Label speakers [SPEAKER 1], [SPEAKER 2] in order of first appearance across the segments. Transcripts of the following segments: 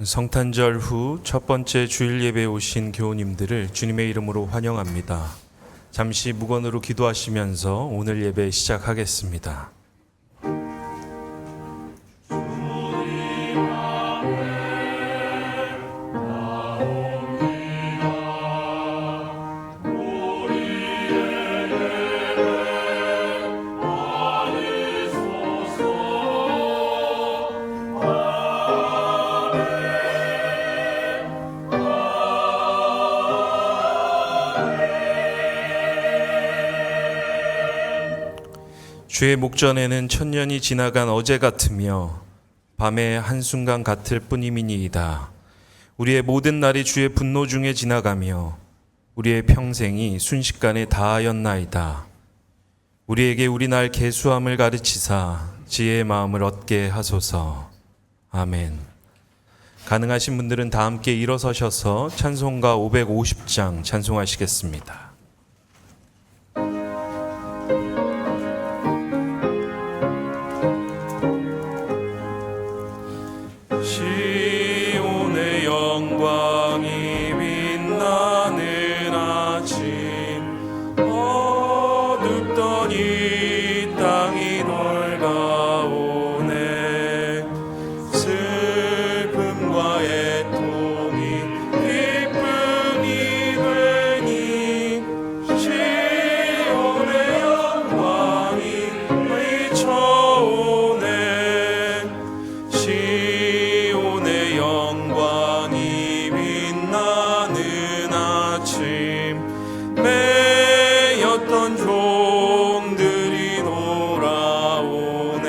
[SPEAKER 1] 성탄절 후 첫 번째 주일 예배에 오신 교우님들을 주님의 이름으로 환영합니다. 잠시 묵언으로 기도하시면서 오늘 예배 시작하겠습니다. 주의 목전에는 천년이 지나간 어제 같으며 밤의 한순간 같을 뿐임이니이다. 우리의 모든 날이 주의 분노 중에 지나가며 우리의 평생이 순식간에 다하였나이다. 우리에게 우리 날 계수함을 가르치사 지혜의 마음을 얻게 하소서. 아멘. 가능하신 분들은 다 함께 일어서셔서 찬송가 550장 찬송하시겠습니다. 시온의 영광이 빛나는 아침, 어둡던 이 땅이 밝아오네. 슬픔과 애통이 기쁨이 되니 시온의 영광이 비춰오네. 시온의 영광이 빛나는 아침, 매였던 종들이 돌아오네.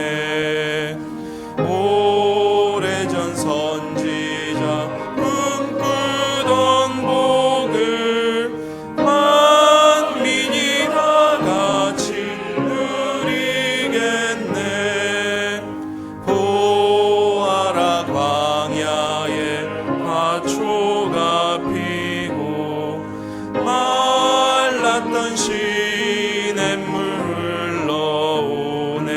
[SPEAKER 1] 오래전 선지자 꿈꾸던 복을 만민이 다 같이 누리겠네. 보아라 광야에 화초가 피고 말랐던 시냇물 흘러오네.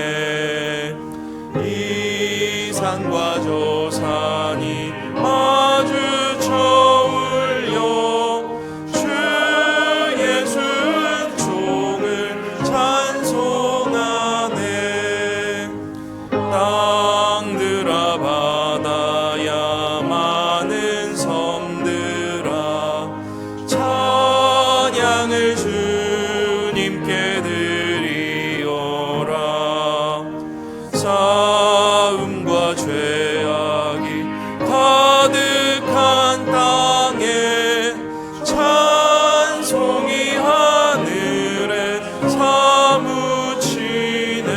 [SPEAKER 1] 이 산과 저 산이 마주쳐 울려 주 예수의 종을 찬송하네. 땅들아 바다야 많은 섬들아 찬양을 주님께 드리어라. 싸움과 죄악이 가득한 땅에 찬송이 하늘에 사무치네.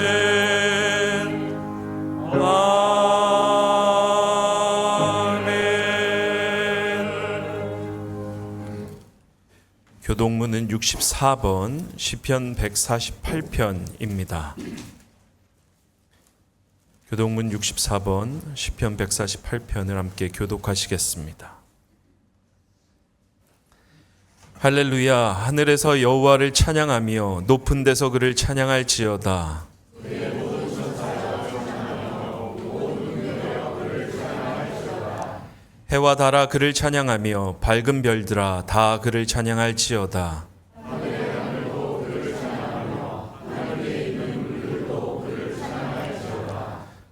[SPEAKER 1] 교동문은 64번 시편 148편입니다. 교동문 64번 시편 148편을 함께 교독하시겠습니다. 할렐루야. 하늘에서 여호와를 찬양하며 높은 데서 그를 찬양할지어다. 해와 달아 그를 찬양하며 밝은 별들아 다 그를 찬양할지어다.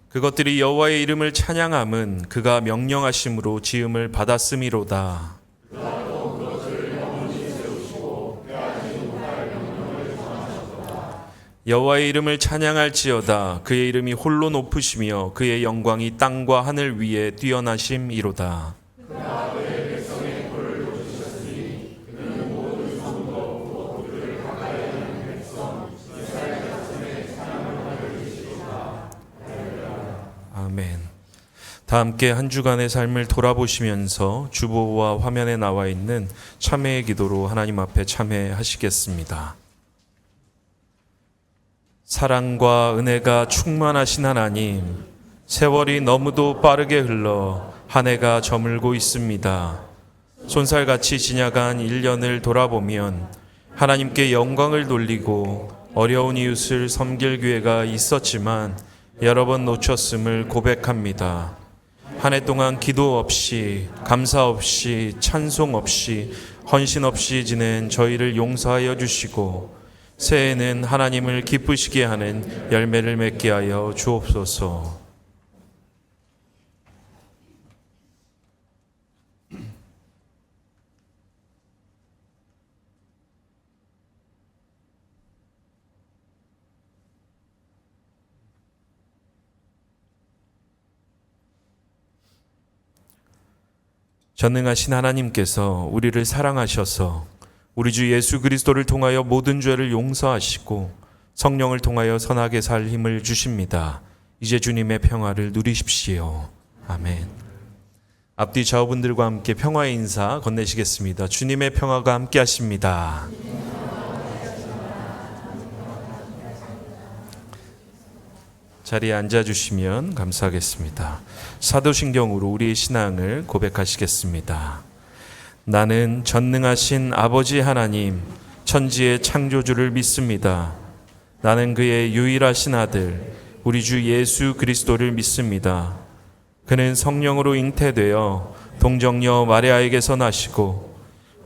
[SPEAKER 1] 그것들이 여호와의 이름을 찬양함은 그가 명령하심으로 지음을 받았음이로다. 여호와의 이름을 찬양할지어다. 그의 이름이 홀로 높으시며 그의 영광이 땅과 하늘 위에 뛰어나심이로다. 아멘. 다 함께 한 주간의 삶을 돌아보시면서 주보와 화면에 나와 있는 참회의 기도로 하나님 앞에 참회하시겠습니다. 사랑과 은혜가 충만하신 하나님, 세월이 너무도 빠르게 흘러 한 해가 저물고 있습니다. 손살같이 지나간 1년을 돌아보면 하나님께 영광을 돌리고 어려운 이웃을 섬길 기회가 있었지만 여러 번 놓쳤음을 고백합니다. 한 해 동안 기도 없이, 감사 없이, 찬송 없이, 헌신 없이 지낸 저희를 용서하여 주시고 새해에는 하나님을 기쁘시게 하는 열매를 맺게 하여 주옵소서. 전능하신 하나님께서 우리를 사랑하셔서 우리 주 예수 그리스도를 통하여 모든 죄를 용서하시고 성령을 통하여 선하게 살 힘을 주십니다. 이제 주님의 평화를 누리십시오. 아멘. 앞뒤 좌우분들과 함께 평화의 인사 건네시겠습니다. 주님의 평화가 함께 하십니다. 자리에 앉아주시면 감사하겠습니다. 사도신경으로 우리의 신앙을 고백하시겠습니다. 나는 전능하신 아버지 하나님, 천지의 창조주를 믿습니다. 나는 그의 유일하신 아들, 우리 주 예수 그리스도를 믿습니다. 그는 성령으로 잉태되어 동정녀 마리아에게서 나시고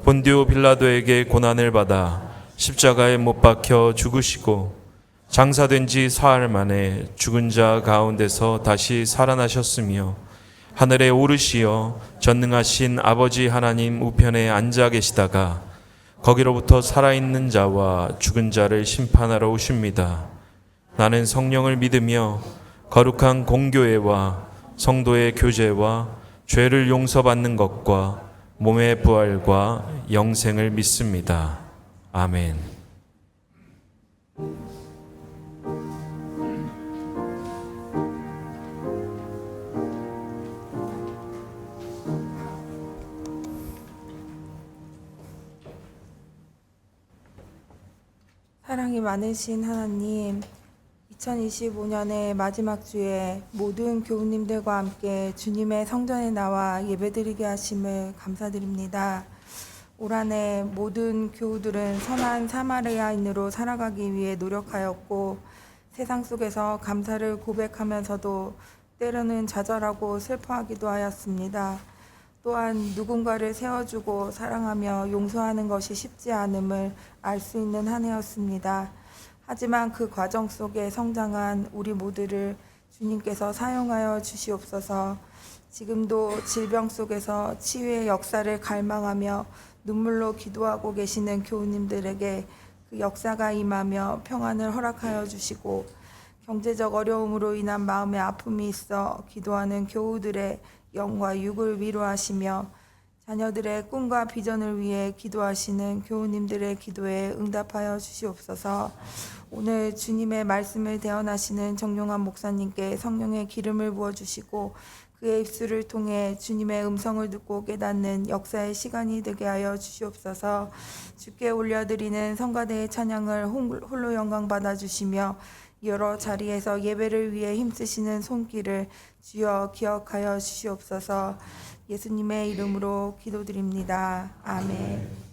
[SPEAKER 1] 본디오 빌라도에게 고난을 받아 십자가에 못 박혀 죽으시고 장사된 지 사흘 만에 죽은 자 가운데서 다시 살아나셨으며 하늘에 오르시어 전능하신 아버지 하나님 우편에 앉아 계시다가 거기로부터 살아있는 자와 죽은 자를 심판하러 오십니다. 나는 성령을 믿으며 거룩한 공교회와 성도의 교제와 죄를 용서받는 것과 몸의 부활과 영생을 믿습니다. 아멘.
[SPEAKER 2] 사랑이 많으신 하나님, 2025년의 마지막 주에 모든 교우님들과 함께 주님의 성전에 나와 예배드리게 하심을 감사드립니다. 올 한 해 모든 교우들은 선한 사마리아인으로 살아가기 위해 노력하였고 세상 속에서 감사를 고백하면서도 때로는 좌절하고 슬퍼하기도 하였습니다. 또한 누군가를 세워주고 사랑하며 용서하는 것이 쉽지 않음을 알 수 있는 한 해였습니다. 하지만 그 과정 속에 성장한 우리 모두를 주님께서 사용하여 주시옵소서. 지금도 질병 속에서 치유의 역사를 갈망하며 눈물로 기도하고 계시는 교우님들에게 그 역사가 임하며 평안을 허락하여 주시고 경제적 어려움으로 인한 마음의 아픔이 있어 기도하는 교우들의 영과 육을 위로하시며 자녀들의 꿈과 비전을 위해 기도하시는 교우님들의 기도에 응답하여 주시옵소서. 오늘 주님의 말씀을 대언하시는 정용환 목사님께 성령의 기름을 부어주시고 그의 입술을 통해 주님의 음성을 듣고 깨닫는 역사의 시간이 되게 하여 주시옵소서. 주께 올려드리는 성가대의 찬양을 홀로 영광 받아주시며 여러 자리에서 예배를 위해 힘쓰시는 손길을 주여 기억하여 주시옵소서. 예수님의 이름으로 기도드립니다. 아멘.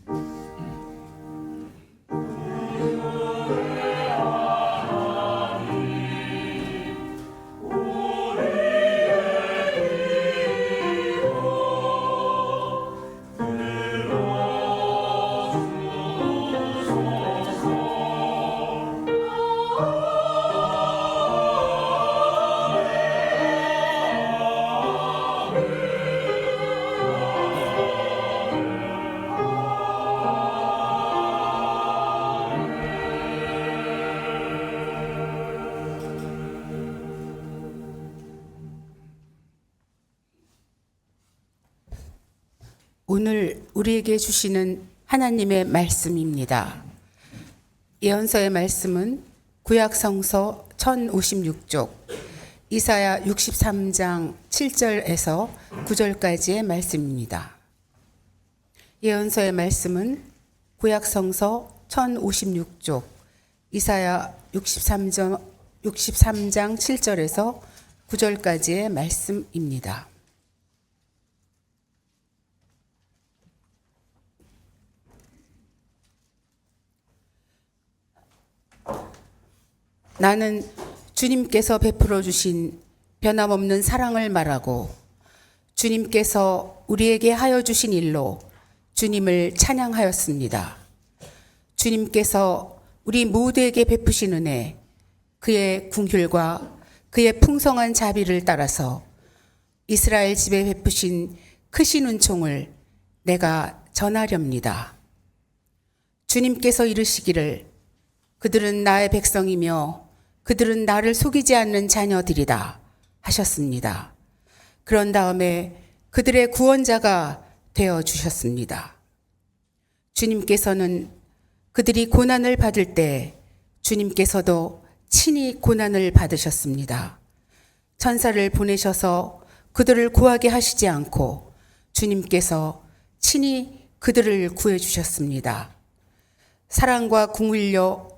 [SPEAKER 3] 오늘 우리에게 주시는 하나님의 말씀입니다. 예언서의 말씀은 구약성서 1056쪽, 이사야 63장 7절에서 9절까지의 말씀입니다. 예언서의 말씀은 구약성서 1056쪽, 이사야 63장 7절에서 9절까지의 말씀입니다. 나는 주님께서 베풀어 주신 변함없는 사랑을 말하고 주님께서 우리에게 하여 주신 일로 주님을 찬양하였습니다. 주님께서 우리 모두에게 베푸신 은혜, 그의 긍휼과 그의 풍성한 자비를 따라서 이스라엘 집에 베푸신 크신 은총을 내가 전하렵니다. 주님께서 이르시기를 그들은 나의 백성이며 그들은 나를 속이지 않는 자녀들이다 하셨습니다. 그런 다음에 그들의 구원자가 되어 주셨습니다. 주님께서는 그들이 고난을 받을 때 주님께서도 친히 고난을 받으셨습니다. 천사를 보내셔서 그들을 구하게 하시지 않고 주님께서 친히 그들을 구해 주셨습니다. 사랑과 긍휼로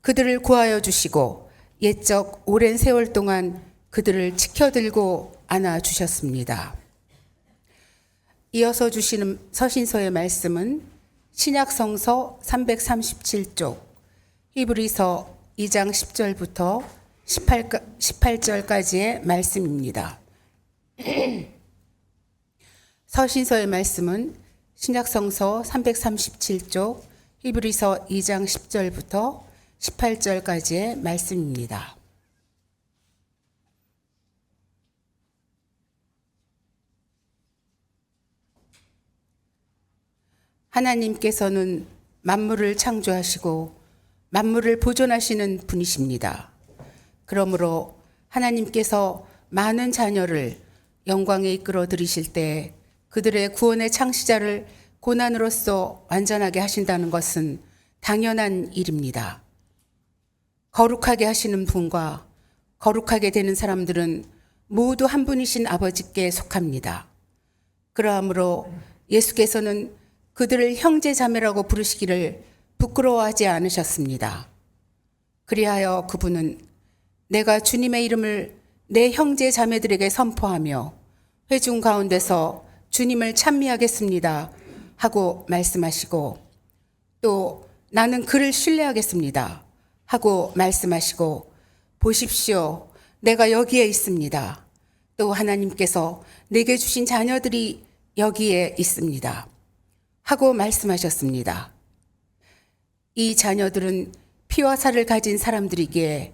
[SPEAKER 3] 그들을 구하여 주시고 옛적 오랜 세월 동안 그들을 지켜들고 안아 주셨습니다. 이어서 주시는 서신서의 말씀은 신약성서 337쪽 히브리서 2장 10절부터 18절까지의 말씀입니다. 서신서의 말씀은 신약성서 337쪽 히브리서 2장 10절부터 18절까지의 말씀입니다. 하나님께서는 만물을 창조하시고 만물을 보존하시는 분이십니다. 그러므로 하나님께서 많은 자녀를 영광에 이끌어 들이실 때 그들의 구원의 창시자를 고난으로써 완전하게 하신다는 것은 당연한 일입니다. 거룩하게 하시는 분과 거룩하게 되는 사람들은 모두 한 분이신 아버지께 속합니다. 그러므로 예수께서는 그들을 형제 자매라고 부르시기를 부끄러워하지 않으셨습니다. 그리하여 그분은 내가 주님의 이름을 내 형제 자매들에게 선포하며 회중 가운데서 주님을 찬미하겠습니다 하고 말씀하시고 또 나는 그를 신뢰하겠습니다 하고 말씀하시고 보십시오 내가 여기에 있습니다. 또 하나님께서 내게 주신 자녀들이 여기에 있습니다 하고 말씀하셨습니다. 이 자녀들은 피와 살을 가진 사람들이기에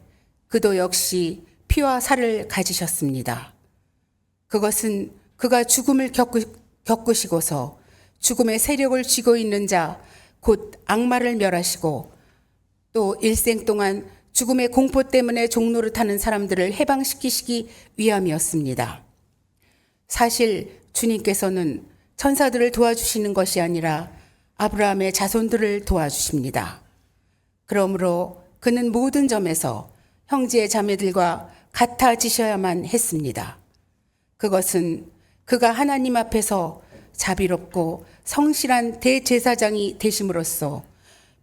[SPEAKER 3] 그도 역시 피와 살을 가지셨습니다. 그것은 그가 죽음을 겪으시고서 죽음의 세력을 쥐고 있는 자, 곧 악마를 멸하시고 또 일생 동안 죽음의 공포 때문에 종로를 타는 사람들을 해방시키시기 위함이었습니다. 사실 주님께서는 천사들을 도와주시는 것이 아니라 아브라함의 자손들을 도와주십니다. 그러므로 그는 모든 점에서 형제 자매들과 같아지셔야만 했습니다. 그것은 그가 하나님 앞에서 자비롭고 성실한 대제사장이 되심으로써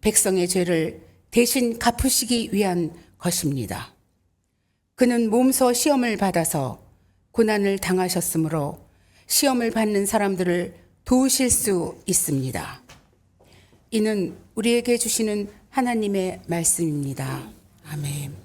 [SPEAKER 3] 백성의 죄를 대신 갚으시기 위한 것입니다. 그는 몸소 시험을 받아서 고난을 당하셨으므로 시험을 받는 사람들을 도우실 수 있습니다. 이는 우리에게 주시는 하나님의 말씀입니다. 아멘.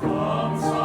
[SPEAKER 4] 감사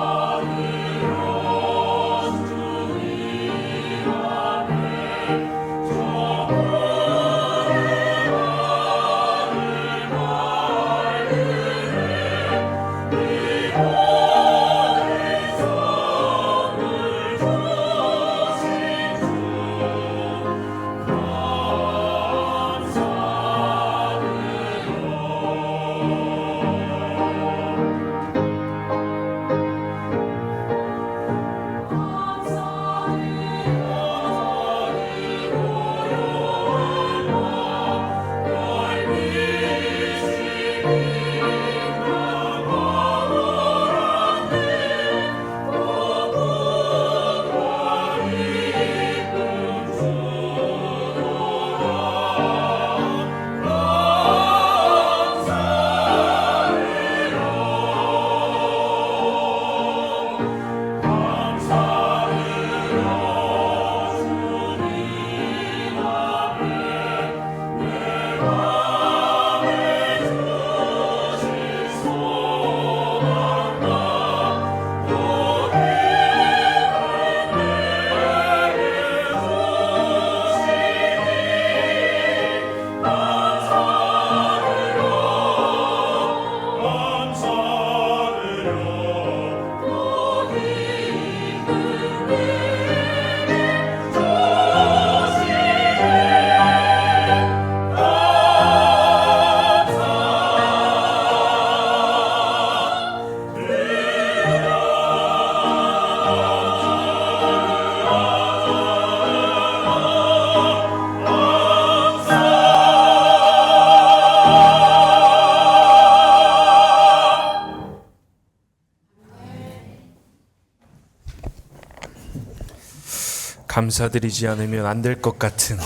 [SPEAKER 1] 감사드리지 않으면 안 될 것 같은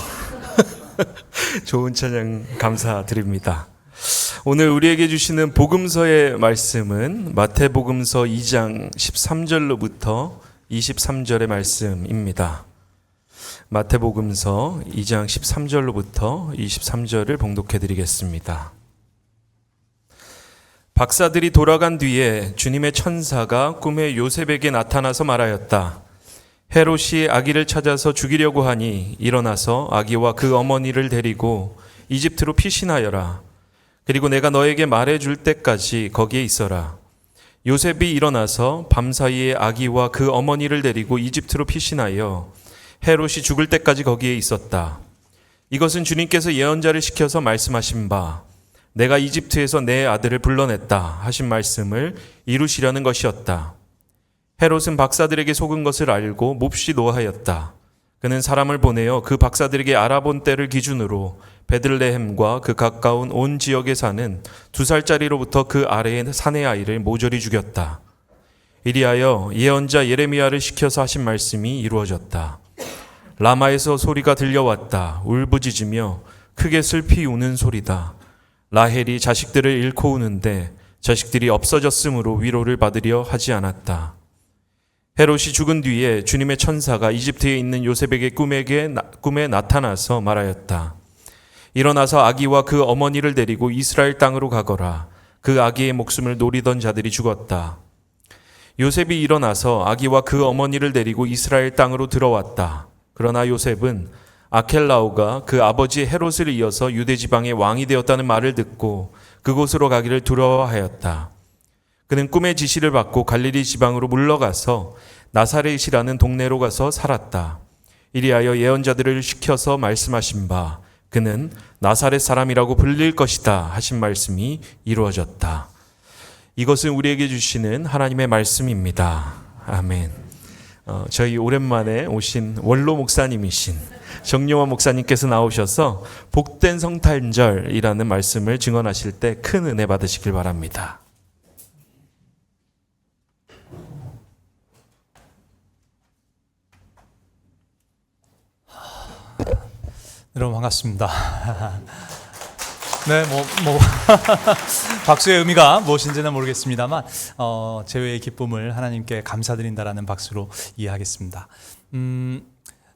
[SPEAKER 1] 좋은 찬양 감사드립니다. 오늘 우리에게 주시는 복음서의 말씀은 마태복음서 2장 13절로부터 23절의 말씀입니다. 마태복음서 2장 13절로부터 23절을 봉독해 드리겠습니다. 박사들이 돌아간 뒤에 주님의 천사가 꿈에 요셉에게 나타나서 말하였다. 헤롯이 아기를 찾아서 죽이려고 하니 일어나서 아기와 그 어머니를 데리고 이집트로 피신하여라. 그리고 내가 너에게 말해줄 때까지 거기에 있어라. 요셉이 일어나서 밤사이에 아기와 그 어머니를 데리고 이집트로 피신하여 헤롯이 죽을 때까지 거기에 있었다. 이것은 주님께서 예언자를 시켜서 말씀하신 바 내가 이집트에서 내 아들을 불러냈다 하신 말씀을 이루시려는 것이었다. 헤롯은 박사들에게 속은 것을 알고 몹시 노하였다. 그는 사람을 보내어 그 박사들에게 알아본 때를 기준으로 베들레헴과 그 가까운 온 지역에 사는 2살짜리로부터 그 아래의 사내 아이를 모조리 죽였다. 이리하여 예언자 예레미야를 시켜서 하신 말씀이 이루어졌다. 라마에서 소리가 들려왔다. 울부짖으며 크게 슬피 우는 소리다. 라헬이 자식들을 잃고 우는데 자식들이 없어졌으므로 위로를 받으려 하지 않았다. 헤롯이 죽은 뒤에 주님의 천사가 이집트에 있는 요셉에게 꿈에 나타나서 말하였다. 일어나서 아기와 그 어머니를 데리고 이스라엘 땅으로 가거라. 그 아기의 목숨을 노리던 자들이 죽었다. 요셉이 일어나서 아기와 그 어머니를 데리고 이스라엘 땅으로 들어왔다. 그러나 요셉은 아켈라오가 그 아버지 헤롯을 이어서 유대 지방의 왕이 되었다는 말을 듣고 그곳으로 가기를 두려워하였다. 그는 꿈의 지시를 받고 갈릴리 지방으로 물러가서 나사렛이라는 동네로 가서 살았다. 이리하여 예언자들을 시켜서 말씀하신 바 그는 나사렛 사람이라고 불릴 것이다 하신 말씀이 이루어졌다. 이것은 우리에게 주시는 하나님의 말씀입니다. 아멘. 저희 오랜만에 오신 원로 목사님이신 정용환 목사님께서 나오셔서 복된 성탄절이라는 말씀을 증언하실 때 큰 은혜 받으시길 바랍니다.
[SPEAKER 4] 여러분 반갑습니다. 네, 박수의 의미가 무엇인지는 모르겠습니다만 제외의 기쁨을 하나님께 감사드린다라는 박수로 이해하겠습니다.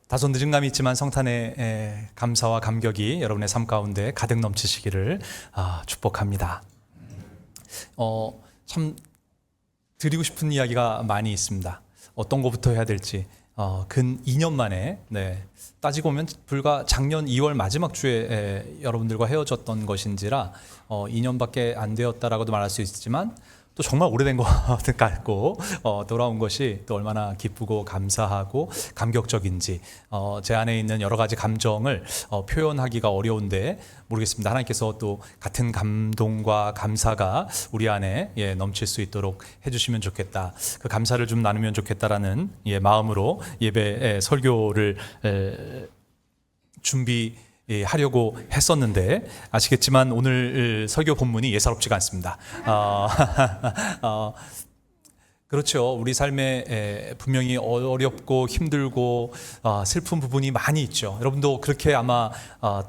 [SPEAKER 4] 다소 늦은 감이 있지만 성탄의 감사와 감격이 여러분의 삶 가운데 가득 넘치시기를 축복합니다. 참 드리고 싶은 이야기가 많이 있습니다. 어떤 것부터 해야 될지 근 2년 만에 따지고 보면 불과 작년 2월 마지막 주에 여러분들과 헤어졌던 것인지라 2년밖에 안 되었다라고도 말할 수 있지만 또 정말 오래된 것 같고 돌아온 것이 또 얼마나 기쁘고 감사하고 감격적인지 제 안에 있는 여러 가지 감정을 표현하기가 어려운데 모르겠습니다. 하나님께서 또 같은 감동과 감사가 우리 안에 넘칠 수 있도록 해주시면 좋겠다. 그 감사를 좀 나누면 좋겠다라는 마음으로 예배 설교를 준비하려고 했었는데 아시겠지만 오늘 설교 본문이 예사롭지가 않습니다. 그렇죠. 우리 삶에 분명히 어렵고 힘들고 슬픈 부분이 많이 있죠. 여러분도 그렇게 아마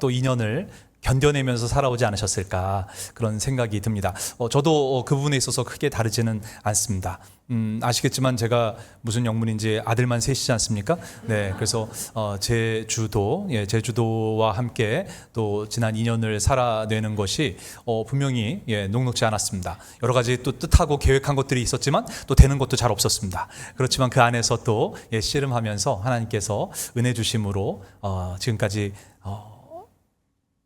[SPEAKER 4] 또 2년을 견뎌내면서 살아오지 않으셨을까 그런 생각이 듭니다. 저도 그 부분에 있어서 크게 다르지는 않습니다. 아시겠지만 제가 무슨 영문인지 아들만 셋이지 않습니까? 네, 그래서 제주도와 함께 또 지난 2년을 살아내는 것이 분명히 녹록지 않았습니다. 여러 가지 또 뜻하고 계획한 것들이 있었지만 또 되는 것도 잘 없었습니다. 그렇지만 그 안에서 또 씨름하면서 하나님께서 은혜 주심으로 지금까지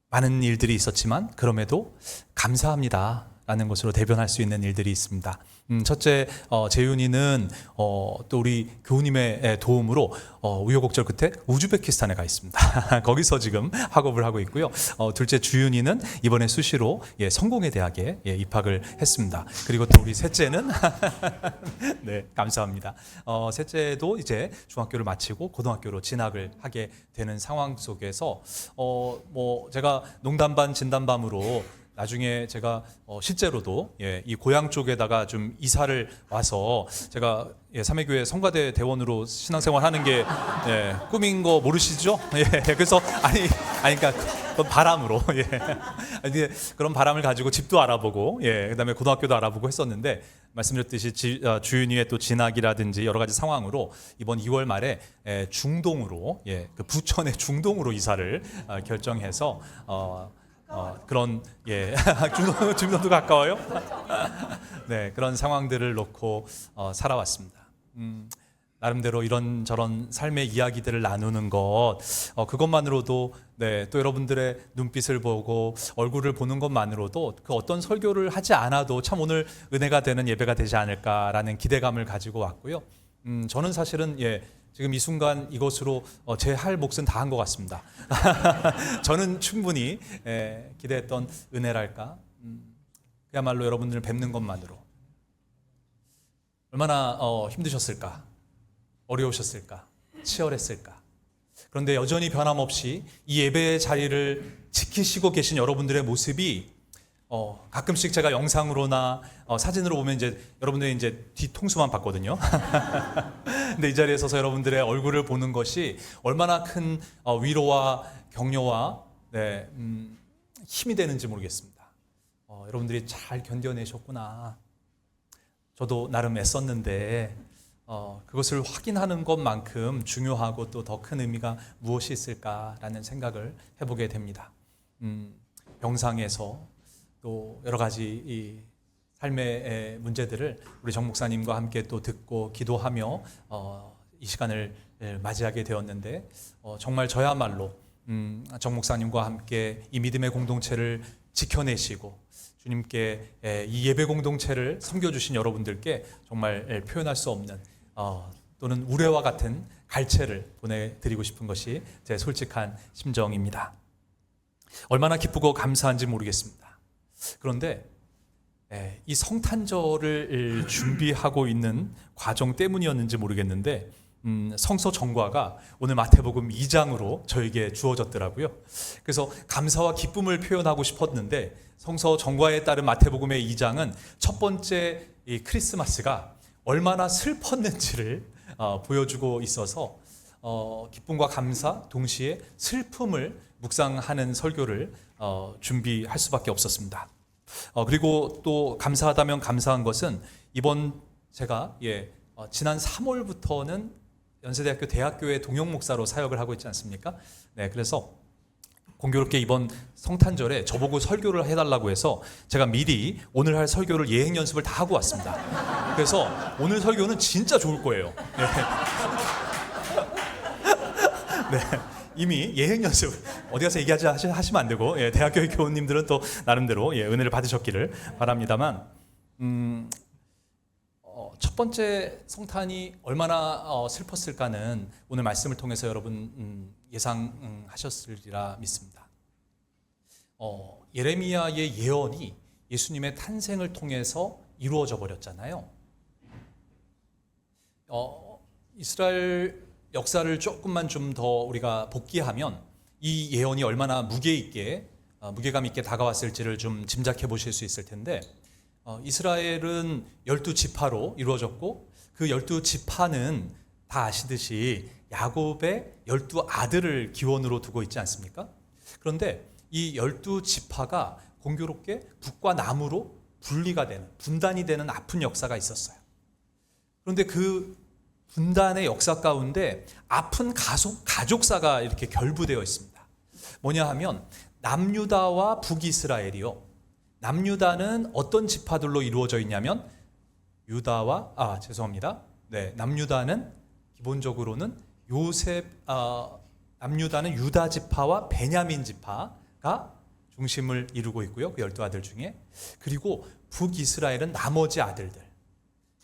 [SPEAKER 4] 많은 일들이 있었지만 그럼에도 감사합니다 라는 것으로 대변할 수 있는 일들이 있습니다. 첫째, 재윤이는 또 우리 교우님의 도움으로 우여곡절 끝에 우즈베키스탄에 가 있습니다. 거기서 지금 학업을 하고 있고요. 둘째, 주윤이는 이번에 수시로 성공회 대학에 입학을 했습니다. 그리고 또 우리 셋째는 네, 감사합니다. 셋째도 이제 중학교를 마치고 고등학교로 진학을 하게 되는 상황 속에서 제가 농담 반 진담 반으로 나중에 제가 실제로도 이 고향 쪽에다가 좀 이사를 와서 제가 삼회교회 성가대 대원으로 신앙생활하는 게 꿈인 거 모르시죠? 그래서 그러니까 그건 바람으로 그런 바람을 가지고 집도 알아보고 그다음에 고등학교도 알아보고 했었는데 말씀드렸듯이 주윤이의 또 진학이라든지 여러 가지 상황으로 이번 2월 말에 중동으로 그 부천의 중동으로 이사를 결정해서 그런 중동도 가까워요. 네, 그런 상황들을 놓고 살아왔습니다. 나름대로 이런저런 삶의 이야기들을 나누는 것, 그것만으로도 또 여러분들의 눈빛을 보고 얼굴을 보는 것만으로도 그 어떤 설교를 하지 않아도 참 오늘 은혜가 되는 예배가 되지 않을까라는 기대감을 가지고 왔고요. 저는 사실은 지금 이 순간 이것으로 제 할 몫은 다 한 것 같습니다. 저는 충분히 기대했던 은혜랄까, 그야말로 여러분들을 뵙는 것만으로 얼마나 힘드셨을까, 어려우셨을까, 치열했을까. 그런데 여전히 변함없이 이 예배의 자리를 지키시고 계신 여러분들의 모습이 가끔씩 제가 영상으로나 사진으로 보면 이제 여러분들이 이제 뒤통수만 봤거든요. 근데 이 자리에 서서 여러분들의 얼굴을 보는 것이 얼마나 큰 위로와 격려와 힘이 되는지 모르겠습니다. 여러분들이 잘 견뎌내셨구나. 저도 나름 애썼는데 그것을 확인하는 것만큼 중요하고 또 더 큰 의미가 무엇이 있을까라는 생각을 해보게 됩니다. 병상에서 또 여러 가지 이 삶의 문제들을 우리 정 목사님과 함께 또 듣고 기도하며 이 시간을 맞이하게 되었는데 정말 저야말로 정 목사님과 함께 이 믿음의 공동체를 지켜내시고 주님께 이 예배 공동체를 섬겨주신 여러분들께 정말 표현할 수 없는 또는 우레와 같은 갈채를 보내드리고 싶은 것이 제 솔직한 심정입니다. 얼마나 기쁘고 감사한지 모르겠습니다. 그런데 이 성탄절을 준비하고 있는 과정 때문이었는지 모르겠는데 성서 정과가 오늘 마태복음 2장으로 저에게 주어졌더라고요. 그래서 감사와 기쁨을 표현하고 싶었는데 성서 정과에 따른 마태복음의 2장은 첫 번째 이 크리스마스가 얼마나 슬펐는지를 보여주고 있어서 기쁨과 감사 동시에 슬픔을 묵상하는 설교를 준비할 수밖에 없었습니다. 그리고 또 감사하다면 감사한 것은 이번 제가 지난 3월부터는 연세대학교 대학교의 동영 목사로 사역을 하고 있지 않습니까? 네, 그래서 공교롭게 이번 성탄절에 저보고 설교를 해달라고 해서 제가 미리 오늘 할 설교를 예행 연습을 다 하고 왔습니다. 그래서 오늘 설교는 진짜 좋을 거예요. 네. 이미 예행 연습 어디 가서 하시면 안 되고 대학교의 교우님들은 또 나름대로 은혜를 받으셨기를 바랍니다만 첫 번째 성탄이 얼마나 슬펐을까는 오늘 말씀을 통해서 여러분 예상하셨으리라 믿습니다. 예레미야의 예언이 예수님의 탄생을 통해서 이루어져 버렸잖아요. 이스라엘 역사를 조금만 좀 더 우리가 복기하면 이 예언이 얼마나 무게감 있게 다가왔을지를 좀 짐작해 보실 수 있을 텐데 이스라엘은 12지파로 이루어졌고 그 12지파는 다 아시듯이 야곱의 12아들을 기원으로 두고 있지 않습니까? 그런데 이 12지파가 공교롭게 북과 남으로 분단이 되는 아픈 역사가 있었어요. 그런데 그 분단의 역사 가운데 아픈 가족사가 이렇게 결부되어 있습니다. 뭐냐 하면 남유다와 북이스라엘이요. 남유다는 어떤 지파들로 이루어져 있냐면 남유다는 기본적으로는 남유다는 유다 지파와 베냐민 지파가 중심을 이루고 있고요. 그 12아들 중에. 그리고 북이스라엘은 나머지 아들들.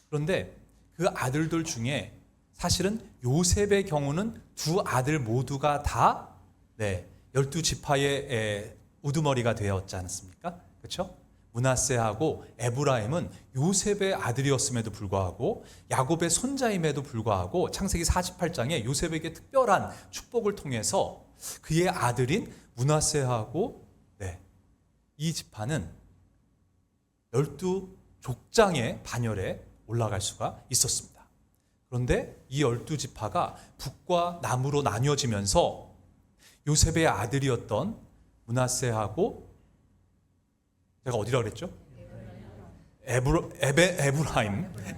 [SPEAKER 4] 그런데 그 아들들 중에 사실은 요셉의 경우는 두 아들 모두가 다 12지파의 우두머리가 되었지 않습니까? 그렇죠? 므낫세하고 에브라임은 요셉의 아들이었음에도 불구하고 야곱의 손자임에도 불구하고 창세기 48장에 요셉에게 특별한 축복을 통해서 그의 아들인 므낫세하고 이 지파는 12족장의 반열에 올라갈 수가 있었습니다. 그런데 이 12지파가 북과 남으로 나뉘어지면서 요셉의 아들이었던 므낫세하고, 제가 어디라 그랬죠?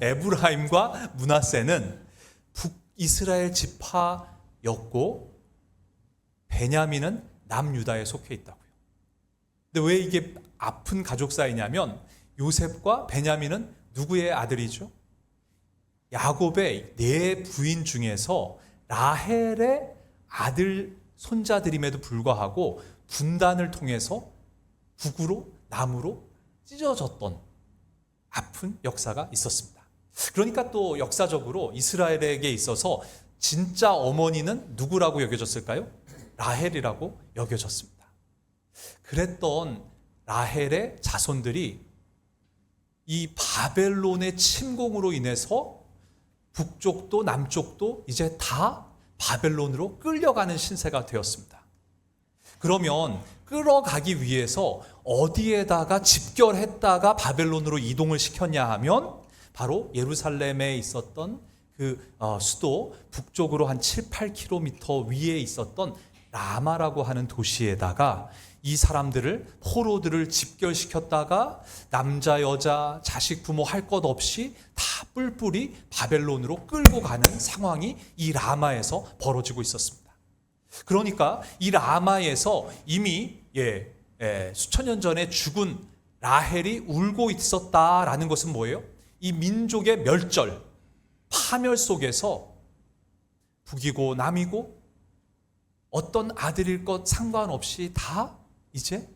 [SPEAKER 4] 에브라임과 므낫세는 북이스라엘 지파였고 베냐민은 남유다에 속해 있다고요. 근데 왜 이게 아픈 가족 사이냐면 요셉과 베냐민은 누구의 아들이죠? 야곱의 4부인 중에서 라헬의 아들 손자들임에도 불구하고 분단을 통해서 북으로 남으로 찢어졌던 아픈 역사가 있었습니다. 그러니까 또 역사적으로 이스라엘에게 있어서 진짜 어머니는 누구라고 여겨졌을까요? 라헬이라고 여겨졌습니다. 그랬던 라헬의 자손들이 이 바벨론의 침공으로 인해서 북쪽도 남쪽도 이제 다 바벨론으로 끌려가는 신세가 되었습니다. 그러면 끌어가기 위해서 어디에다가 집결했다가 바벨론으로 이동을 시켰냐 하면 바로 예루살렘에 있었던 그 수도 북쪽으로 한 7, 8km 위에 있었던 라마라고 하는 도시에다가 이 사람들을, 포로들을 집결시켰다가 남자, 여자, 자식, 부모 할 것 없이 다 뿔뿔이 바벨론으로 끌고 가는 상황이 이 라마에서 벌어지고 있었습니다. 그러니까 이 라마에서 이미 수천 년 전에 죽은 라헬이 울고 있었다라는 것은 뭐예요? 이 민족의 멸절, 파멸 속에서 북이고 남이고 어떤 아들일 것 상관없이 다 이제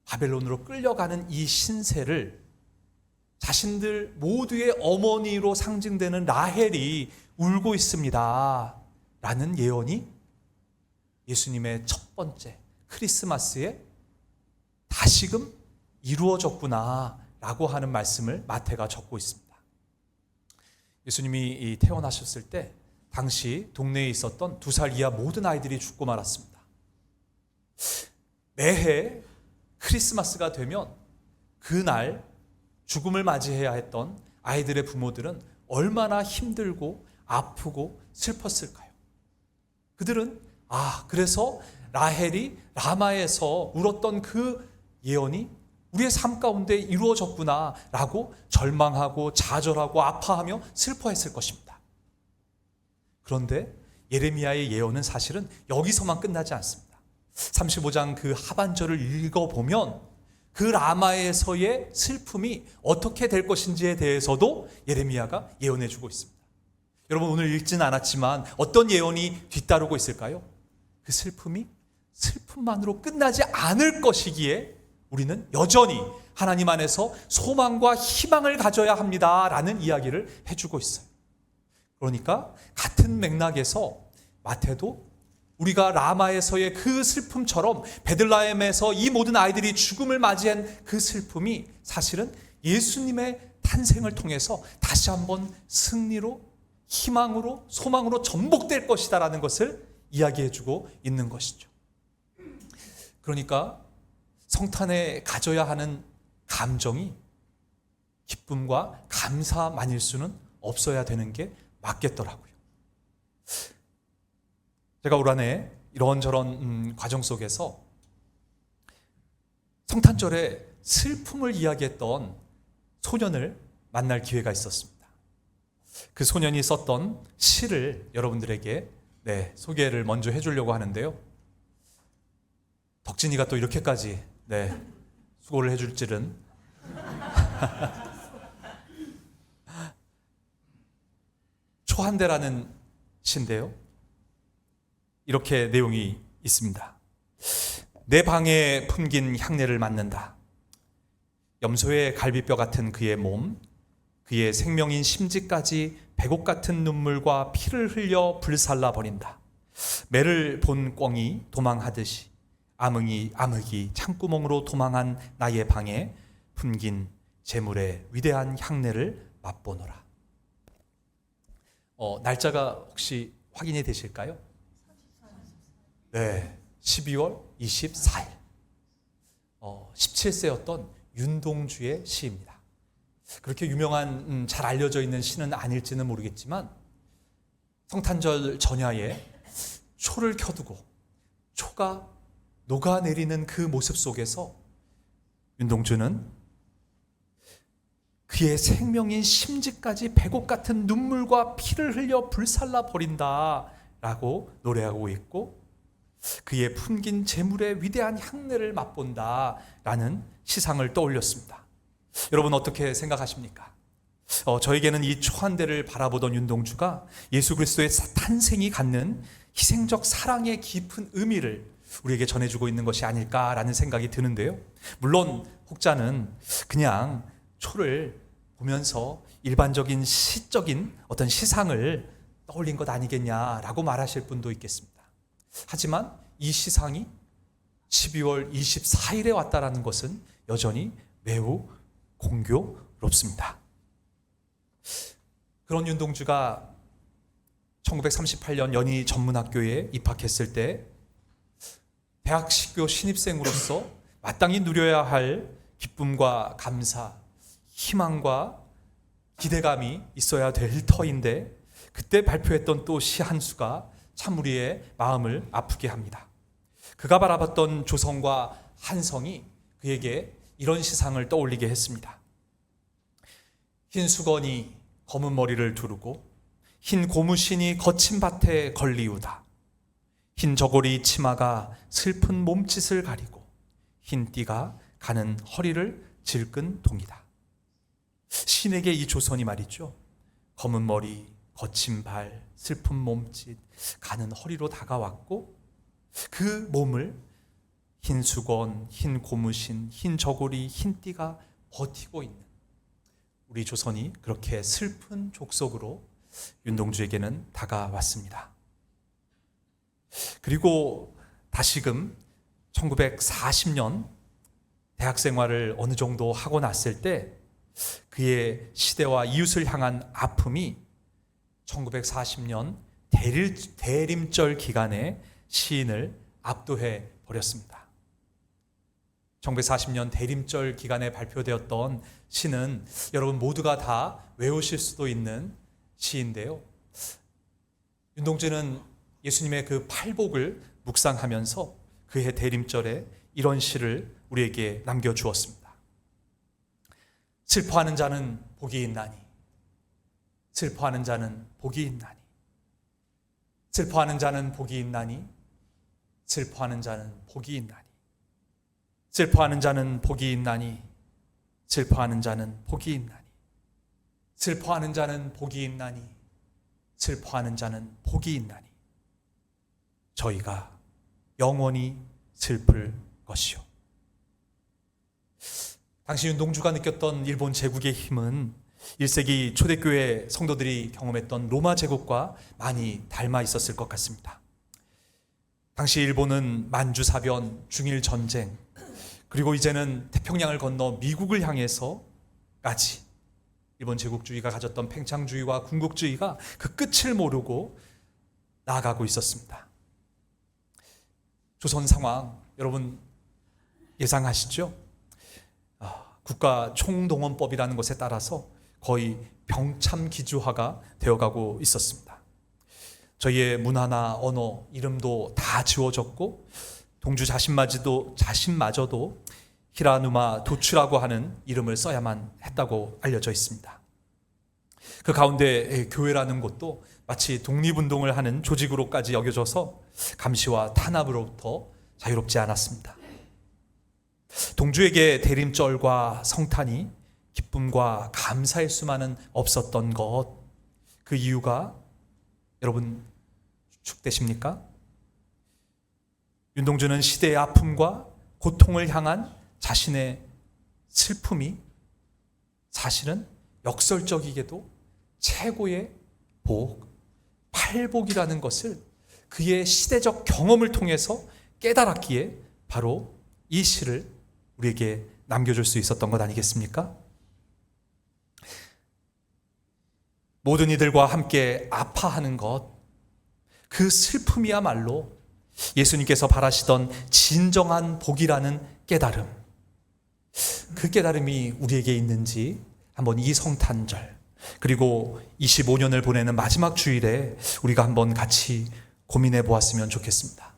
[SPEAKER 4] 바벨론으로 끌려가는 이 신세를 자신들 모두의 어머니로 상징되는 라헬이 울고 있습니다 라는 예언이 예수님의 첫 번째 크리스마스에 다시금 이루어졌구나 라고 하는 말씀을 마태가 적고 있습니다. 예수님이 태어나셨을 때 당시 동네에 있었던 2살 이하 모든 아이들이 죽고 말았습니다. 매해 크리스마스가 되면 그날 죽음을 맞이해야 했던 아이들의 부모들은 얼마나 힘들고 아프고 슬펐을까요? 그들은 그래서 라헬이 라마에서 울었던 그 예언이 우리의 삶 가운데 이루어졌구나 라고 절망하고 좌절하고 아파하며 슬퍼했을 것입니다. 그런데 예레미야의 예언은 사실은 여기서만 끝나지 않습니다. 35장 그 하반절을 읽어보면 그 라마에서의 슬픔이 어떻게 될 것인지에 대해서도 예레미야가 예언해주고 있습니다. 여러분, 오늘 읽지는 않았지만 어떤 예언이 뒤따르고 있을까요? 그 슬픔이 슬픔만으로 끝나지 않을 것이기에 우리는 여전히 하나님 안에서 소망과 희망을 가져야 합니다라는 이야기를 해주고 있어요. 그러니까 같은 맥락에서 마태도 우리가 라마에서의 그 슬픔처럼 베들레헴에서 이 모든 아이들이 죽음을 맞이한 그 슬픔이 사실은 예수님의 탄생을 통해서 다시 한번 승리로, 희망으로, 소망으로 전복될 것이다라는 것을 이야기해주고 있는 것이죠. 그러니까 성탄에 가져야 하는 감정이 기쁨과 감사만일 수는 없어야 되는 게 맞겠더라고요. 제가 올 한해 이런저런 과정 속에서 성탄절에 슬픔을 이야기했던 소년을 만날 기회가 있었습니다. 그 소년이 썼던 시를 여러분들에게 소개를 먼저 해주려고 하는데요. 덕진이가 또 이렇게까지 수고를 해줄 줄은. 초한대라는 시인데요. 이렇게 내용이 있습니다. 내 방에 품긴 향내를 맡는다. 염소의 갈비뼈 같은 그의 몸, 그의 생명인 심지까지 백옥 같은 눈물과 피를 흘려 불살라 버린다. 매를 본 꿩이 도망하듯이 암흑이 창구멍으로 도망한 나의 방에 품긴 재물의 위대한 향내를 맛보노라. 날짜가 혹시 확인이 되실까요? 12월 24일. 17세였던 윤동주의 시입니다. 그렇게 유명한 잘 알려져 있는 시는 아닐지는 모르겠지만 성탄절 전야에 초를 켜두고 초가 녹아내리는 그 모습 속에서 윤동주는 그의 생명인 심지까지 배곡 같은 눈물과 피를 흘려 불살라 버린다 라고 노래하고 있고, 그의 품긴 재물의 위대한 향내를 맛본다 라는 시상을 떠올렸습니다. 여러분 어떻게 생각하십니까? 저에게는 이 초 한 대를 바라보던 윤동주가 예수 그리스도의 탄생이 갖는 희생적 사랑의 깊은 의미를 우리에게 전해주고 있는 것이 아닐까라는 생각이 드는데요. 물론 혹자는 그냥 초를 보면서 일반적인 시적인 어떤 시상을 떠올린 것 아니겠냐라고 말하실 분도 있겠습니다. 하지만 이 시상이 12월 24일에 왔다라는 것은 여전히 매우 공교롭습니다. 그런 윤동주가 1938년 연희 전문학교에 입학했을 때 대학식교 신입생으로서 마땅히 누려야 할 기쁨과 감사, 희망과 기대감이 있어야 될 터인데, 그때 발표했던 또 시 한 수가 참 우리의 마음을 아프게 합니다. 그가 바라봤던 조성과 한성이 그에게 이런 시상을 떠올리게 했습니다. 흰 수건이 검은 머리를 두르고 흰 고무신이 거친 밭에 걸리우다. 흰 저고리 치마가 슬픈 몸짓을 가리고 흰 띠가 가는 허리를 질끈 동이다. 신에게 이 조선이 말이죠, 검은 머리, 거친 발, 슬픈 몸짓, 가는 허리로 다가왔고, 그 몸을 흰 수건, 흰 고무신, 흰 저고리, 흰 띠가 버티고 있는 우리 조선이 그렇게 슬픈 족속으로 윤동주에게는 다가왔습니다. 그리고 다시금 1940년 대학 생활을 어느 정도 하고 났을 때 그의 시대와 이웃을 향한 아픔이 1940년 대림절 기간에 시인을 압도해 버렸습니다. 1940년 대림절 기간에 발표되었던 시는 여러분 모두가 다 외우실 수도 있는 시인데요. 윤동주는 예수님의 그 팔복을 묵상하면서 그해 대림절에 이런 시를 우리에게 남겨주었습니다. 슬퍼하는 자는 복이 있나니, 슬퍼하는 자는 복이 있나니, 슬퍼하는 자는 복이 있나니, 슬퍼하는 자는 복이 있나니, 슬퍼하는 자는 복이 있나니, 슬퍼하는 자는 복이 있나니, 슬퍼하는 자는 복이 있나니, 슬퍼하는 자는 복이 있나니, 저희가 영원히 슬플 것이요. 당시 윤동주가 느꼈던 일본 제국의 힘은 1세기 초대교회 성도들이 경험했던 로마 제국과 많이 닮아 있었을 것 같습니다. 당시 일본은 만주사변, 중일전쟁, 그리고 이제는 태평양을 건너 미국을 향해서까지 일본 제국주의가 가졌던 팽창주의와 군국주의가 그 끝을 모르고 나아가고 있었습니다. 조선 상황 여러분 예상하시죠? 국가 총동원법이라는 것에 따라서 거의 병참기주화가 되어가고 있었습니다. 저희의 문화나 언어, 이름도 다 지워졌고 동주 자신마저도 히라누마 도추라고 하는 이름을 써야만 했다고 알려져 있습니다. 그 가운데 교회라는 것도 마치 독립운동을 하는 조직으로까지 여겨져서 감시와 탄압으로부터 자유롭지 않았습니다. 동주에게 대림절과 성탄이 기쁨과 감사의 수만은 없었던 것, 그 이유가 여러분 추측되십니까? 윤동주는 시대의 아픔과 고통을 향한 자신의 슬픔이 사실은 역설적이게도 최고의 복, 팔복이라는 것을 그의 시대적 경험을 통해서 깨달았기에 바로 이 시를 우리에게 남겨줄 수 있었던 것 아니겠습니까? 모든 이들과 함께 아파하는 것, 그 슬픔이야말로 예수님께서 바라시던 진정한 복이라는 깨달음, 그 깨달음이 우리에게 있는지 한번 이 성탄절 그리고 25년을 보내는 마지막 주일에 우리가 한번 같이 고민해 보았으면 좋겠습니다.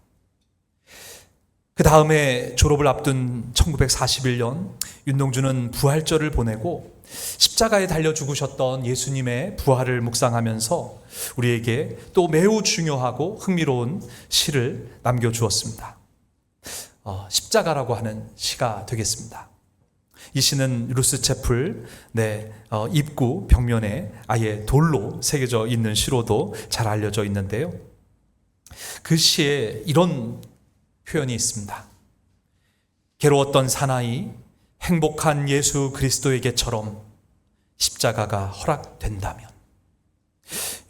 [SPEAKER 4] 그 다음에 졸업을 앞둔 1941년 윤동주는 부활절을 보내고 십자가에 달려 죽으셨던 예수님의 부활을 묵상하면서 우리에게 또 매우 중요하고 흥미로운 시를 남겨주었습니다. 십자가라고 하는 시가 되겠습니다. 이 시는 루스 채플 입구 벽면에 아예 돌로 새겨져 있는 시로도 잘 알려져 있는데요. 그 시에 이런 표현이 있습니다. 괴로웠던 사나이 행복한 예수 그리스도에게처럼 십자가가 허락된다면,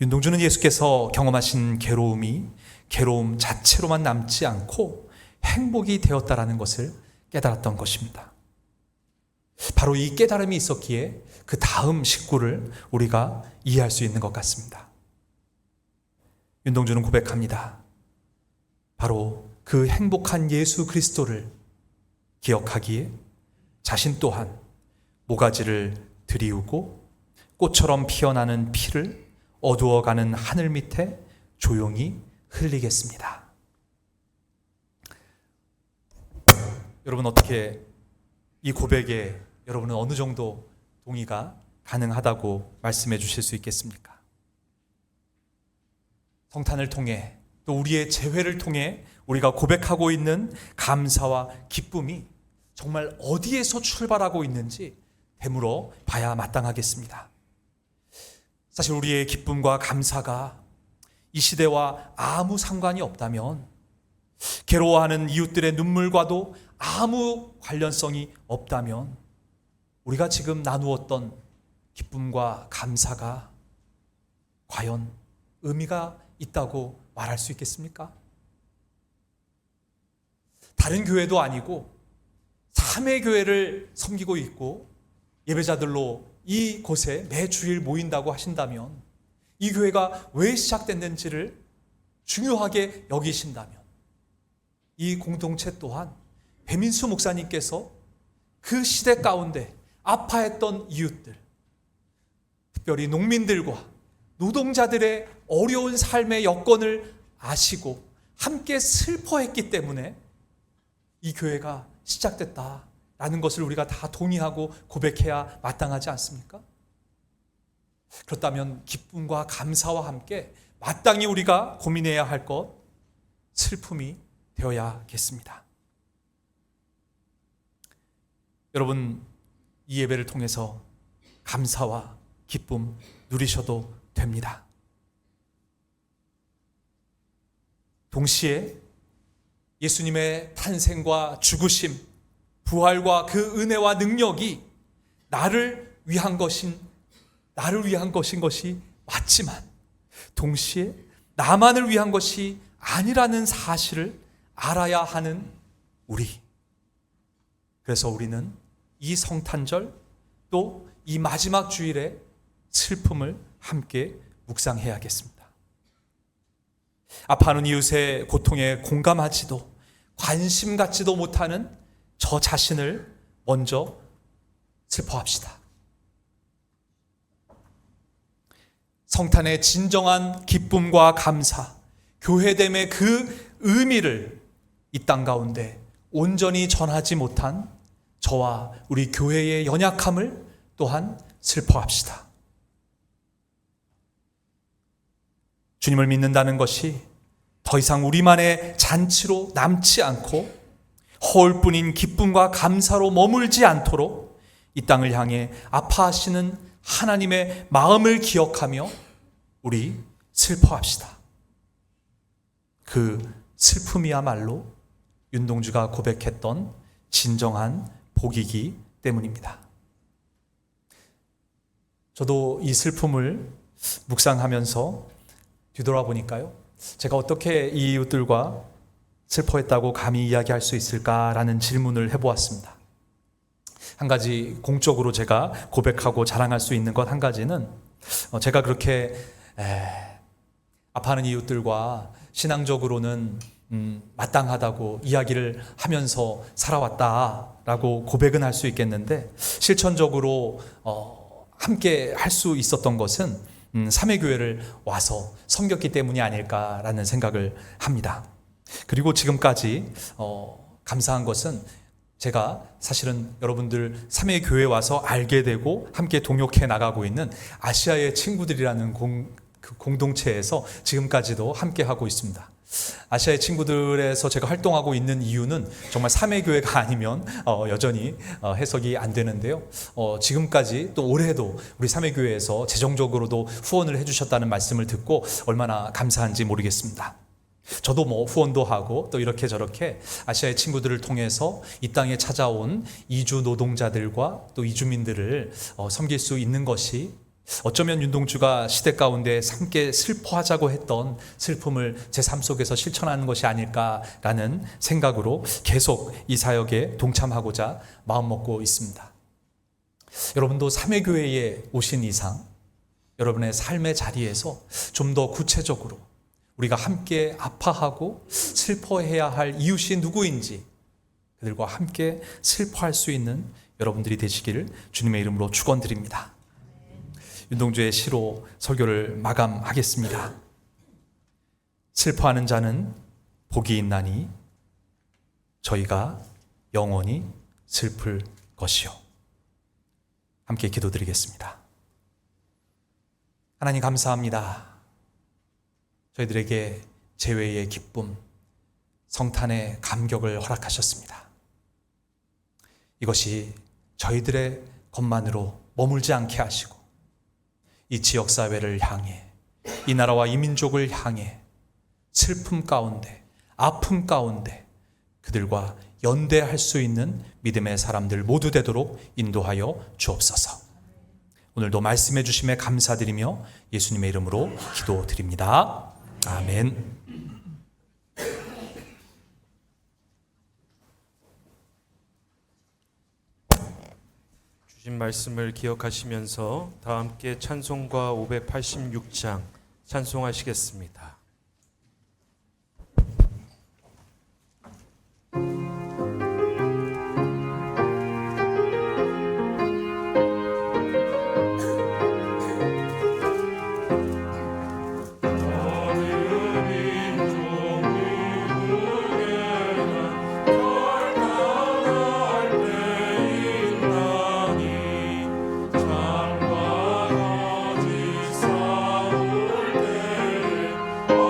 [SPEAKER 4] 윤동주는 예수께서 경험하신 괴로움이 괴로움 자체로만 남지 않고 행복이 되었다라는 것을 깨달았던 것입니다. 바로 이 깨달음이 있었기에 그 다음 식구를 우리가 이해할 수 있는 것 같습니다. 윤동주는 고백합니다. 바로 그 행복한 예수 그리스도를 기억하기에 자신 또한 모가지를 들이우고 꽃처럼 피어나는 피를 어두워가는 하늘 밑에 조용히 흘리겠습니다. 여러분, 어떻게 이 고백에 여러분은 어느 정도 동의가 가능하다고 말씀해 주실 수 있겠습니까? 성탄을 통해 또 우리의 재회를 통해 우리가 고백하고 있는 감사와 기쁨이 정말 어디에서 출발하고 있는지 되물어 봐야 마땅하겠습니다. 사실 우리의 기쁨과 감사가 이 시대와 아무 상관이 없다면, 괴로워하는 이웃들의 눈물과도 아무 관련성이 없다면, 우리가 지금 나누었던 기쁨과 감사가 과연 의미가 있다고 말할 수 있겠습니까? 다른 교회도 아니고 3회 교회를 섬기고 있고 예배자들로 이곳에 매 주일 모인다고 하신다면, 이 교회가 왜 시작됐는지를 중요하게 여기신다면, 이 공동체 또한 배민수 목사님께서 그 시대 가운데 아파했던 이웃들, 특별히 농민들과 노동자들의 어려운 삶의 여건을 아시고 함께 슬퍼했기 때문에 이 교회가 시작됐다라는 것을 우리가 다 동의하고 고백해야 마땅하지 않습니까? 그렇다면 기쁨과 감사와 함께 마땅히 우리가 고민해야 할 것, 슬픔이 되어야겠습니다. 여러분, 이 예배를 통해서 감사와 기쁨 누리셔도 됩니다. 동시에 예수님의 탄생과 죽으심, 부활과 그 은혜와 능력이 나를 위한 것인 것이 맞지만, 동시에 나만을 위한 것이 아니라는 사실을 알아야 하는 우리. 그래서 우리는 이 성탄절 또 이 마지막 주일에 슬픔을 함께 묵상해야겠습니다. 아파하는 이웃의 고통에 공감하지도 관심 갖지도 못하는 저 자신을 먼저 슬퍼합시다. 성탄의 진정한 기쁨과 감사, 교회됨의 그 의미를 이 땅 가운데 온전히 전하지 못한 저와 우리 교회의 연약함을 또한 슬퍼합시다. 주님을 믿는다는 것이 더 이상 우리만의 잔치로 남지 않고 허울뿐인 기쁨과 감사로 머물지 않도록 이 땅을 향해 아파하시는 하나님의 마음을 기억하며 우리 슬퍼합시다. 그 슬픔이야말로 윤동주가 고백했던 진정한 복이기 때문입니다. 저도 이 슬픔을 묵상하면서 뒤돌아보니까요, 제가 어떻게 이 이웃들과 슬퍼했다고 감히 이야기할 수 있을까라는 질문을 해보았습니다. 한 가지 공적으로 제가 고백하고 자랑할 수 있는 것 한 가지는, 제가 그렇게 아파하는 이웃들과 신앙적으로는 마땅하다고 이야기를 하면서 살아왔다라고 고백은 할 수 있겠는데, 실천적으로 함께 할 수 있었던 것은 삼회교회를 와서 섬겼기 때문이 아닐까라는 생각을 합니다. 그리고 지금까지 감사한 것은, 제가 사실은 여러분들 삼회교회 와서 알게 되고 함께 동역해 나가고 있는 아시아의 친구들이라는 공동체에서 지금까지도 함께 하고 있습니다. 아시아의 친구들에서 제가 활동하고 있는 이유는 정말 삼회교회가 아니면 여전히 해석이 안 되는데요. 지금까지 또 올해도 우리 삼회교회에서 재정적으로도 후원을 해주셨다는 말씀을 듣고 얼마나 감사한지 모르겠습니다. 저도 후원도 하고 또 이렇게 저렇게 아시아의 친구들을 통해서 이 땅에 찾아온 이주 노동자들과 또 이주민들을 섬길 수 있는 것이, 어쩌면 윤동주가 시대 가운데 함께 슬퍼하자고 했던 슬픔을 제 삶 속에서 실천하는 것이 아닐까라는 생각으로 계속 이 사역에 동참하고자 마음먹고 있습니다. 여러분도 삼회교회에 오신 이상 여러분의 삶의 자리에서 좀 더 구체적으로 우리가 함께 아파하고 슬퍼해야 할 이웃이 누구인지, 그들과 함께 슬퍼할 수 있는 여러분들이 되시기를 주님의 이름으로 축원드립니다. 윤동주의 시로 설교를 마감하겠습니다. 슬퍼하는 자는 복이 있나니 저희가 영원히 슬플 것이요. 함께 기도드리겠습니다. 하나님 감사합니다. 저희들에게 재회의 기쁨, 성탄의 감격을 허락하셨습니다. 이것이 저희들의 것만으로 머물지 않게 하시고 이 지역사회를 향해, 이 나라와 이 민족을 향해 슬픔 가운데, 아픔 가운데 그들과 연대할 수 있는 믿음의 사람들 모두 되도록 인도하여 주옵소서. 오늘도 말씀해 주심에 감사드리며 예수님의 이름으로 기도드립니다. 아멘.
[SPEAKER 1] 주신 말씀을 기억하시면서 다 함께 찬송가 586장 찬송하시겠습니다.
[SPEAKER 5] 주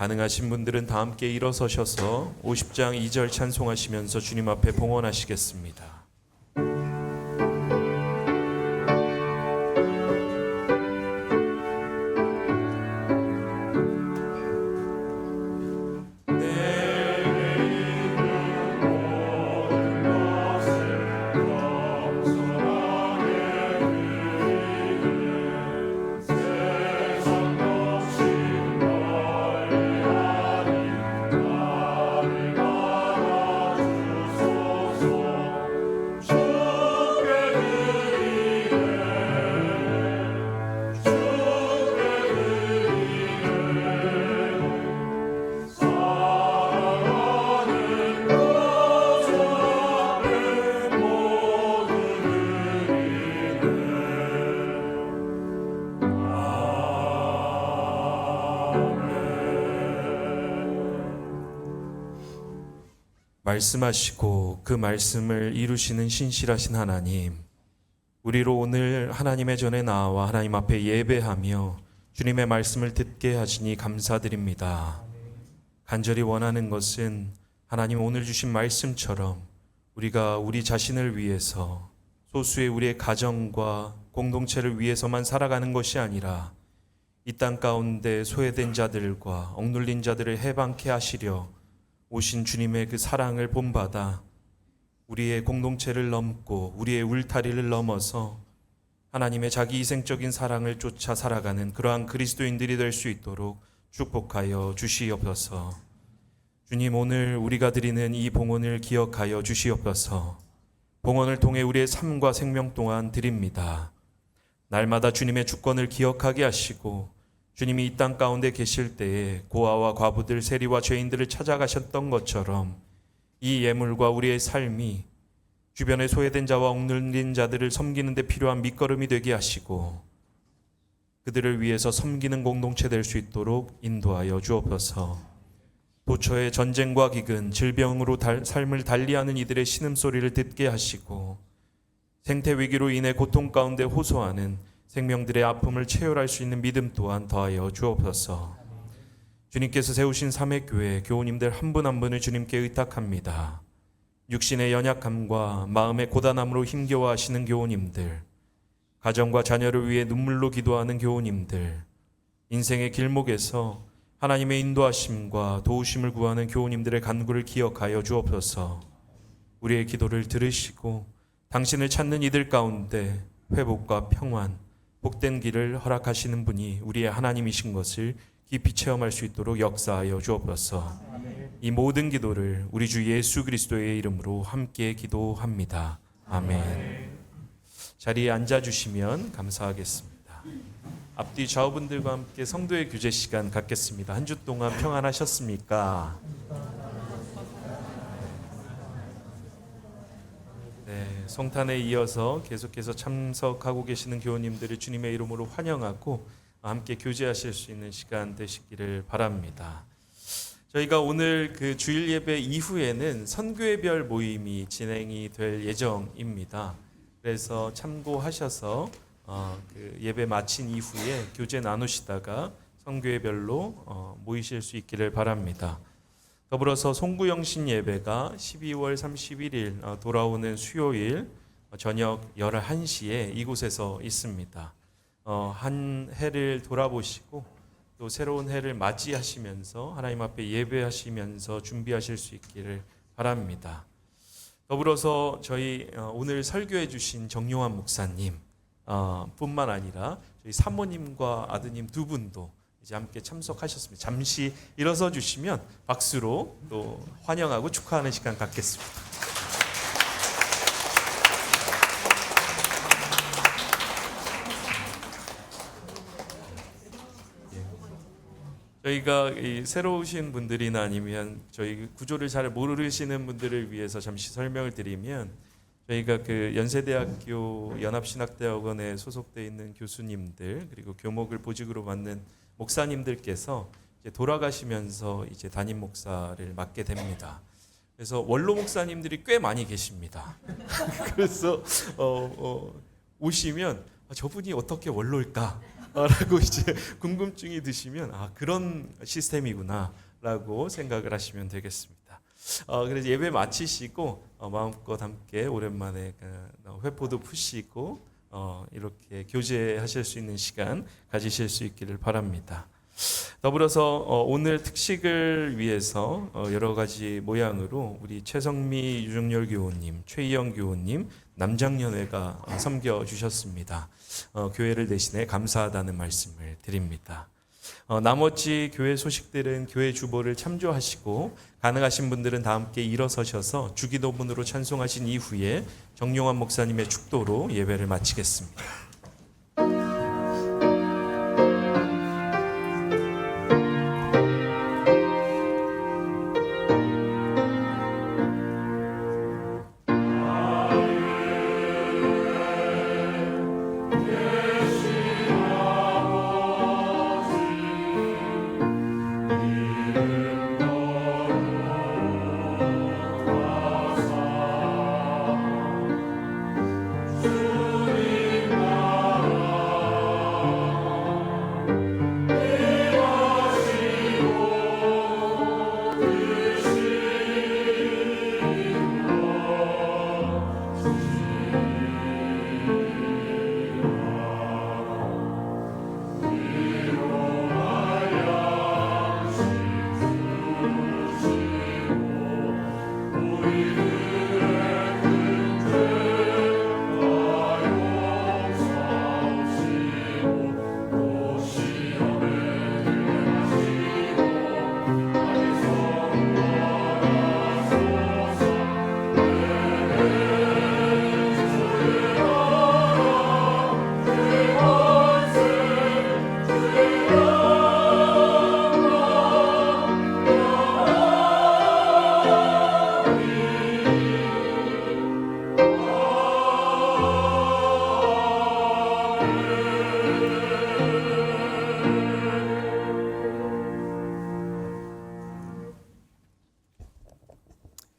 [SPEAKER 1] 가능하신 분들은 다 함께 일어서셔서 50장 2절 찬송하시면서 주님 앞에 봉헌하시겠습니다. 말씀하시고 그 말씀을 이루시는 신실하신 하나님, 우리로 오늘 하나님의 전에 나와 하나님 앞에 예배하며 주님의 말씀을 듣게 하시니 감사드립니다. 간절히 원하는 것은 하나님 오늘 주신 말씀처럼 우리가 우리 자신을 위해서 소수의 우리의 가정과 공동체를 위해서만 살아가는 것이 아니라 이 땅 가운데 소외된 자들과 억눌린 자들을 해방케 하시려 오신 주님의 그 사랑을 본받아 우리의 공동체를 넘고 우리의 울타리를 넘어서 하나님의 자기 희생적인 사랑을 쫓아 살아가는 그러한 그리스도인들이 될 수 있도록 축복하여 주시옵소서. 주님, 오늘 우리가 드리는 이 봉헌을 기억하여 주시옵소서. 봉헌을 통해 우리의 삶과 생명 동안 드립니다. 날마다 주님의 주권을 기억하게 하시고 주님이 이 땅 가운데 계실 때에 고아와 과부들, 세리와 죄인들을 찾아가셨던 것처럼 이 예물과 우리의 삶이 주변의 소외된 자와 억눌린 자들을 섬기는 데 필요한 밑거름이 되게 하시고 그들을 위해서 섬기는 공동체 될 수 있도록 인도하여 주옵소서. 도처의 전쟁과 기근, 질병으로 삶을 달리하는 이들의 신음소리를 듣게 하시고 생태 위기로 인해 고통 가운데 호소하는 생명들의 아픔을 체혈할 수 있는 믿음 또한 더하여 주옵소서. 주님께서 세우신 삼회교회 교우님들 한 분 한 분을 주님께 의탁합니다. 육신의 연약함과 마음의 고단함으로 힘겨워하시는 교우님들, 가정과 자녀를 위해 눈물로 기도하는 교우님들, 인생의 길목에서 하나님의 인도하심과 도우심을 구하는 교우님들의 간구를 기억하여 주옵소서. 우리의 기도를 들으시고 당신을 찾는 이들 가운데 회복과 평안, 복된 길을 허락하시는 분이 우리의 하나님이신 것을 깊이 체험할 수 있도록 역사하여 주옵소서. 이 모든 기도를 우리 주 예수 그리스도의 이름으로 함께 기도합니다. 아멘. 자리에 앉아주시면 감사하겠습니다. 앞뒤 좌우분들과 함께 성도의 교제 시간 갖겠습니다. 한 주 동안 평안하셨습니까? 네, 성탄에 이어서 계속해서 참석하고 계시는 교우님들을 주님의 이름으로 환영하고 함께 교제하실 수 있는 시간 되시기를 바랍니다. 저희가 오늘 그 주일 예배 이후에는 선교회별 모임이 진행이 될 예정입니다. 그래서 참고하셔서 그 예배 마친 이후에 교제 나누시다가 선교회별로 모이실 수 있기를 바랍니다. 더불어서 송구영신 예배가 12월 31일 돌아오는 수요일 저녁 11시에 이곳에서 있습니다. 한 해를 돌아보시고 또 새로운 해를 맞이하시면서 하나님 앞에 예배하시면서 준비하실 수 있기를 바랍니다. 더불어서 저희 오늘 설교해 주신 정용환 목사님 뿐만 아니라 저희 사모님과 아드님 두 분도 이제 함께 참석하셨습니다. 잠시 일어서 주시면 박수로 또 환영하고 축하하는 시간 갖겠습니다. 저희가 이 새로 오신 분들이나 아니면 저희 구조를 잘 모르시는 분들을 위해서 잠시 설명을 드리면 저희가 그 연세대학교 연합신학대학원에 소속되어 있는 교수님들 그리고 교목을 보직으로 맡는 목사님들께서 이제 돌아가시면서 이제 담임 목사를 맡게 됩니다. 그래서 원로 목사님들이 꽤 많이 계십니다. 그래서 오시면 저분이 어떻게 원로일까 라고 이제 궁금증이 드시면 그런 시스템이구나라고 생각을 하시면 되겠습니다. 그래서 예배 마치시고 마음껏 함께 오랜만에 회포도 푸시고 이렇게 교제하실 수 있는 시간 가지실 수 있기를 바랍니다. 더불어서 오늘 특식을 위해서 여러 가지 모양으로 우리 최성미 유정열 교우님, 최희영 교우님, 남장년회가 섬겨주셨습니다. 교회를 대신해 감사하다는 말씀을 드립니다. 나머지 교회 소식들은 교회 주보를 참조하시고 가능하신 분들은 다 함께 일어서셔서 주기도문으로 찬송하신 이후에 정용환 목사님의 축도로 예배를 마치겠습니다.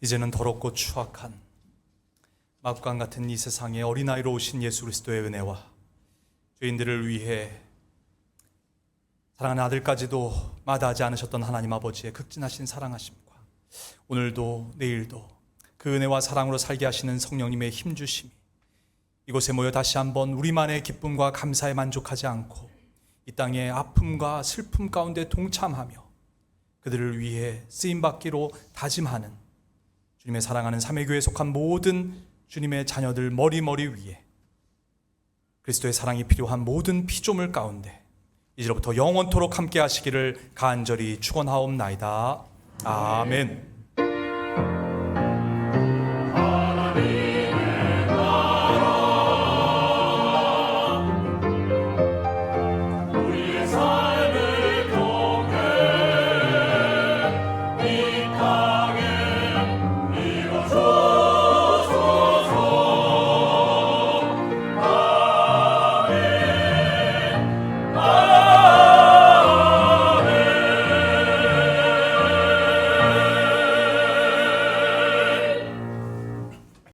[SPEAKER 4] 이제는 더럽고 추악한 막강 같은 이 세상에 어린아이로 오신 예수 그리스도의 은혜와 죄인들을 위해 사랑하는 아들까지도 마다하지 않으셨던 하나님 아버지의 극진하신 사랑하심과 오늘도 내일도 그 은혜와 사랑으로 살게 하시는 성령님의 힘주심이 이곳에 모여 다시 한번 우리만의 기쁨과 감사에 만족하지 않고 이 땅의 아픔과 슬픔 가운데 동참하며 그들을 위해 쓰임받기로 다짐하는 주님의 사랑하는 삼위교회에 속한 모든 주님의 자녀들 머리머리 위에 그리스도의 사랑이 필요한 모든 피조물 가운데 이제로부터 영원토록 함께 하시기를 간절히 축원하옵나이다. 아멘.